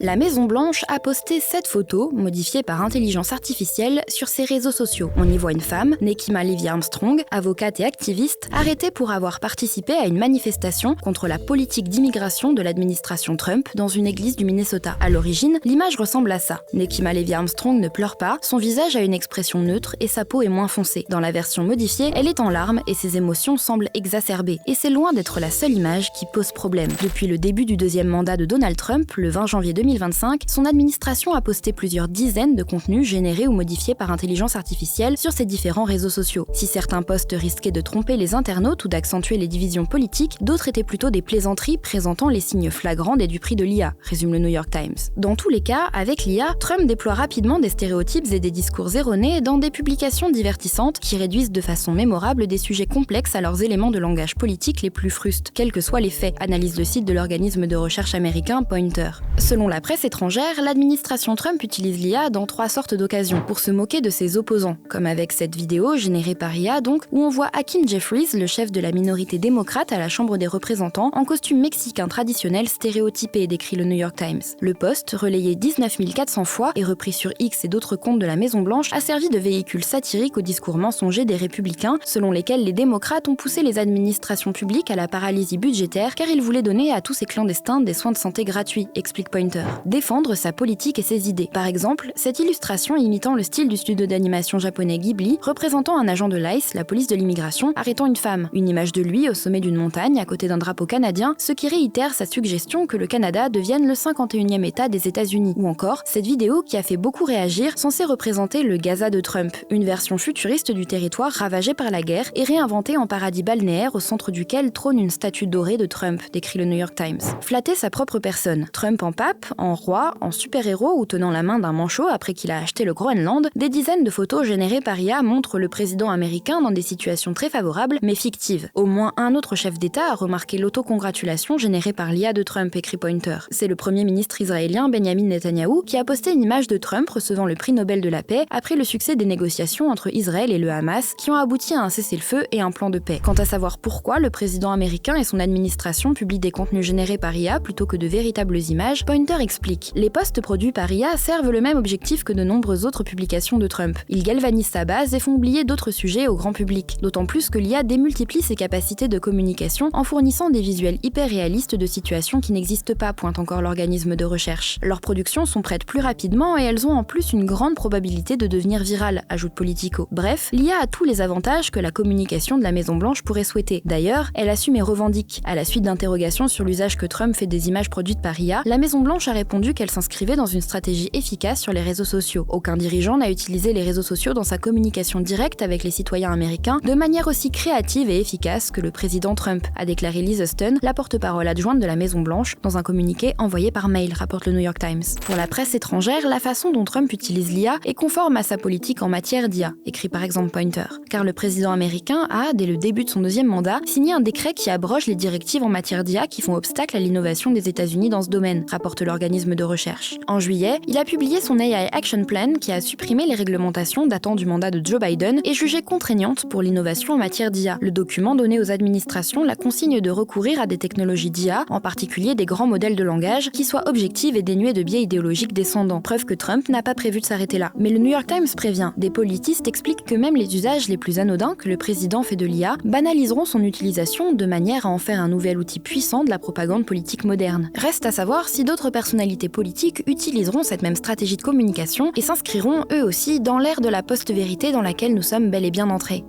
La Maison-Blanche a posté 7 photos, modifiées par intelligence artificielle, sur ses réseaux sociaux. On y voit une femme, Nekima Levy Armstrong, avocate et activiste, arrêtée pour avoir participé à une manifestation contre la politique d'immigration de l'administration Trump dans une église du Minnesota. À l'origine, l'image ressemble à ça. Nekima Levy Armstrong ne pleure pas, son visage a une expression neutre et sa peau est moins foncée. Dans la version modifiée, elle est en larmes et ses émotions semblent exacerbées. Et c'est loin d'être la seule image qui pose problème. Depuis le début du deuxième mandat de Donald Trump, le 20 janvier 2025, son administration a posté plusieurs dizaines de contenus générés ou modifiés par intelligence artificielle sur ses différents réseaux sociaux. Si certains posts risquaient de tromper les internautes ou d'accentuer les divisions politiques, d'autres étaient plutôt des plaisanteries présentant les signes flagrants des duperies de l'IA, résume le New York Times. Dans tous les cas, avec l'IA, Trump déploie rapidement des stéréotypes et des discours erronés dans des publications divertissantes qui réduisent de façon mémorable des sujets complexes à leurs éléments de langage politique les plus frustes, quels que soient les faits, analyse le site de l'organisme de recherche américain Poynter. Selon la presse étrangère, l'administration Trump utilise l'IA dans 3 sortes d'occasions, pour se moquer de ses opposants, comme avec cette vidéo générée par IA donc, où on voit Hakeem Jeffries, le chef de la minorité démocrate à la Chambre des représentants, en costume mexicain traditionnel stéréotypé, décrit le New York Times. Le post, relayé 19 400 fois et repris sur X et d'autres comptes de la Maison-Blanche, a servi de véhicule satirique au discours mensonger des républicains, selon lesquels les démocrates ont poussé les administrations publiques à la paralysie budgétaire car ils voulaient donner à tous ces clandestins des soins de santé gratuits, explique Poynter. Défendre sa politique et ses idées. Par exemple, cette illustration imitant le style du studio d'animation japonais Ghibli, représentant un agent de l'ICE, la police de l'immigration, arrêtant une femme. Une image de lui au sommet d'une montagne à côté d'un drapeau canadien, ce qui réitère sa suggestion que le Canada devienne le 51e État des États-Unis. Ou encore, cette vidéo qui a fait beaucoup réagir, censée représenter le Gaza de Trump, une version futuriste du territoire ravagé par la guerre et réinventé en paradis balnéaire au centre duquel trône une statue dorée de Trump, décrit le New York Times. Flatter sa propre personne. Trump en pape, en roi, en super-héros ou tenant la main d'un manchot après qu'il a acheté le Groenland, des dizaines de photos générées par IA montrent le président américain dans des situations très favorables mais fictives. Au moins un autre chef d'État a remarqué l'autocongratulation générée par l'IA de Trump, écrit Poynter. C'est le premier ministre israélien Benjamin Netanyahou qui a posté une image de Trump recevant le prix Nobel de la paix après le succès des négociations entre Israël et le Hamas qui ont abouti à un cessez-le-feu et un plan de paix. Quant à savoir pourquoi le président américain et son administration publient des contenus générés par IA plutôt que de véritables images, Poynter explique. Les posts produits par IA servent le même objectif que de nombreuses autres publications de Trump. Ils galvanisent sa base et font oublier d'autres sujets au grand public, d'autant plus que l'IA démultiplie ses capacités de communication en fournissant des visuels hyper réalistes de situations qui n'existent pas, pointe encore l'organisme de recherche. Leurs productions sont prêtes plus rapidement et elles ont en plus une grande probabilité de devenir virales, ajoute Politico. Bref, l'IA a tous les avantages que la communication de la Maison-Blanche pourrait souhaiter. D'ailleurs, elle assume et revendique. À la suite d'interrogations sur l'usage que Trump fait des images produites par IA, la Maison-Blanche a répondu qu'elle s'inscrivait dans une stratégie efficace sur les réseaux sociaux. Aucun dirigeant n'a utilisé les réseaux sociaux dans sa communication directe avec les citoyens américains de manière aussi créative et efficace que le président Trump, a déclaré Liz Huston, la porte-parole adjointe de la Maison-Blanche, dans un communiqué envoyé par mail, rapporte le New York Times. Pour la presse étrangère, la façon dont Trump utilise l'IA est conforme à sa politique en matière d'IA, écrit par exemple Poynter. Car le président américain a, dès le début de son deuxième mandat, signé un décret qui abroge les directives en matière d'IA qui font obstacle à l'innovation des États-Unis dans ce domaine, rapporte l'organisme de recherche. En juillet, il a publié son AI Action Plan qui a supprimé les réglementations datant du mandat de Joe Biden et jugé contraignantes pour l'innovation en matière d'IA. Le document donnait aux administrations la consigne de recourir à des technologies d'IA, en particulier des grands modèles de langage, qui soient objectives et dénuées de biais idéologiques descendants. Preuve que Trump n'a pas prévu de s'arrêter là. Mais le New York Times prévient. Des politistes expliquent que même les usages les plus anodins que le président fait de l'IA banaliseront son utilisation de manière à en faire un nouvel outil puissant de la propagande politique moderne. Reste à savoir si d'autres personnalités politiques utiliseront cette même stratégie de communication et s'inscriront eux aussi dans l'ère de la post-vérité dans laquelle nous sommes bel et bien entrés.